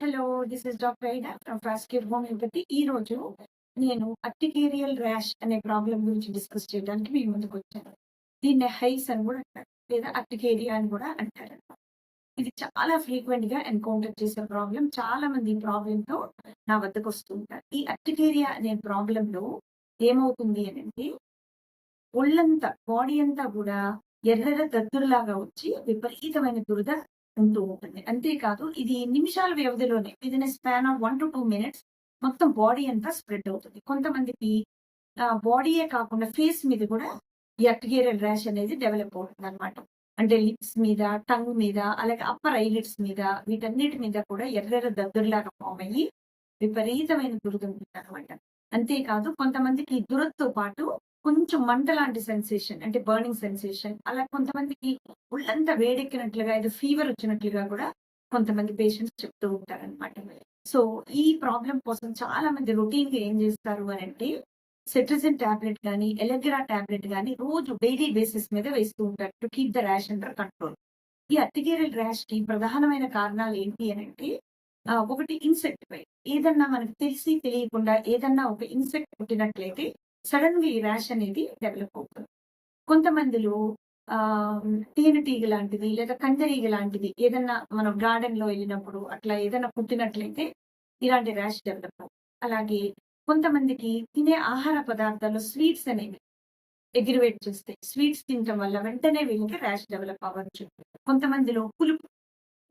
Hello. This is doctor Aida from Fastcure homeopathy. ఈరోజు నేను urticarial rash అనే problem గురించి డిస్కస్ చేయడానికి మీ ముందుకొచ్చాను. దీన్ని హైస్ అని కూడా అంటారు. లేదా అర్టికేరియా అని కూడా అంటారనమాట. ఇది చాలా ఫ్రీక్వెంట్‌గా ఎన్‌కౌంటర్ చేసే ప్రాబ్లమ్. చాలా మంది ఈ ప్రాబ్లమ్‌తో నా వద్దకొస్తూ ఉంటారు. ఈ అర్టికేరియా అనే ప్రాబ్లమ్‌లో ఏమవుతుంది అనంటే, ఒళ్ళంతా, బాడీ అంతా గూడా ఎర్రెర్ర దద్దురులాగా వచ్చి విపరీతమైన దురద ఉంటూ ఉంటుంది. అంతేకాదు ఇది నిమిషాల వ్యవధిలోనే within a span of 1-2 minutes మొత్తం బాడీ అంతా స్ప్రెడ్ అవుతుంది. కొంతమందికి బాడీయే కాకుండా ఫేస్ మీద కూడా ఈ అర్టికేరియల్ ర్యాష్ అనేది డెవలప్ అవుతుందనమాట. అంటే లిప్స్ మీద, టంగ్ మీద, అలాగే అప్పర్ ఐలిడ్స్ మీద వీటన్నిటి మీద కూడా ఎర్రెర్ర దద్దురులాగా ఫార్మ్ అయ్యి విపరీతమైన దురద ఉంటుందనమాట. అంతేకాదు కొంతమందికి దురదతో పాటు కొంచెం మంట లాంటి సెన్సేషన్ అంటే బర్నింగ్ సెన్సేషన్. అలా కొంతమందికి ఒళ్ళంతా వేడెక్కినట్లుగా ఏదో ఫీవర్ వచ్చినట్లుగా కూడా కొంతమంది పేషెంట్స్ చెప్తూ ఉంటారనమాట. సో, ఈ ప్రాబ్లమ్ కోసం చాలా మంది రొటీన్‌గా ఏం చేస్తారు అనంటే, సెట్రిజిన్ టాబ్లెట్ గాని, ఎలెగ్రా టాబ్లెట్ గాని రోజు డైలీ బేసిస్ మీద వేస్తూ ఉంటారు. To keep the rash under control. ఈ అర్టికేరియల్ ర్యాష్‌కి ప్రధానమైన కారణాలు ఏంటి అనంటే, ఒకటి ఇన్సెక్ట్ బైట్. ఏదన్నా మనకు తెలిసి తెలియకుండా ఏదన్నా ఒక ఇన్సెక్ట్ కుట్టినట్లయితే సడెన్‌గా ఈ ర్యాష్ అనేది డెవలప్ అవుతుంది. కొంతమందిలో తేనెటీగ లాంటిది లేదా కందిరీగ లాంటిది ఏదన్నా మనం గార్డెన్‌లో ఎళ్ళినప్పుడు అట్లా ఏదైనా కుట్టినట్లయితే ఇలాంటి ర్యాష్ డెవలప్ అవుతుంది. అలాగే కొంతమందికి తినే ఆహార పదార్థాల్లో స్వీట్స్ అనేవి ఎగ్రివేట్ చేస్తాయి. స్వీట్స్ తినటం వల్ల వెంటనే వీళ్ళకి ర్యాష్ డెవలప్ అవ్వచ్చు. కొంతమందిలో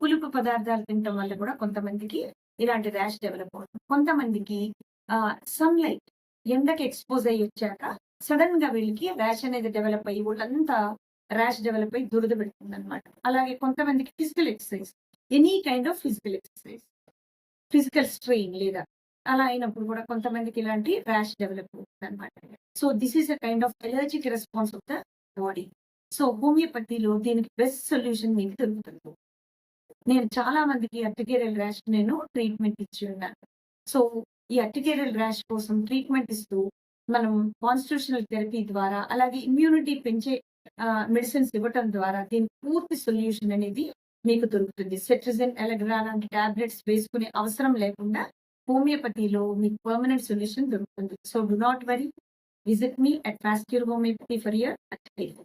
పులుపు పదార్థాలు తినటం వల్ల కూడా కొంతమందికి ఇలాంటి ర్యాష్ డెవలప్ అవుతుంది. కొంతమందికి సన్‌లైట్ ఎండకి ఎక్స్‌పోజ్ అయ్యొచ్చాక సడెన్‌గా వీళ్ళకి ర్యాష్ అనేది డెవలప్ అయ్యి ఒళ్ళంతా ర్యాష్ డెవలప్ అయ్యి దురద పెడుతుందనమాట. అలాగే కొంతమందికి physical exercise, any kind of physical exercise, physical strain లేదా అలా అయినప్పుడు కూడా కొంతమందికి ఇలాంటి ర్యాష్ డెవలప్ అవుతుందనమాట. So, this is a kind of allergic response of the body. So, హోమియోపతిలో దీనికి బెస్ట్ సొల్యూషన్ మీకు దొరుకుతుంది. నేను చాలా మందికి అర్టికేరియల్ ర్యాష్‌కి నేను ట్రీట్‌మెంట్ ఇచ్చి ఉన్నాను. సో, ఈ అర్టికేరియల్ ర్యాష్ కోసం ట్రీట్‌మెంట్ ఇస్తూ, మనం కాన్స్టిట్యూషనల్ థెరపీ ద్వారా, అలాగే ఇమ్యూనిటీ పెంచే మెడిసిన్స్ ఇవ్వటం ద్వారా దీనికి పూర్తి సొల్యూషన్ అనేది మీకు దొరుకుతుంది. సెట్రిజిన్, ఎలగ్రా లాంటి టాబ్లెట్స్ వేసుకునే అవసరం లేకుండా హోమియోపతిలో మీకు పర్మనెంట్ సొల్యూషన్ దొరుకుతుంది. So, do not worry. Visit me at Fastcure homeopathy for your urticaria.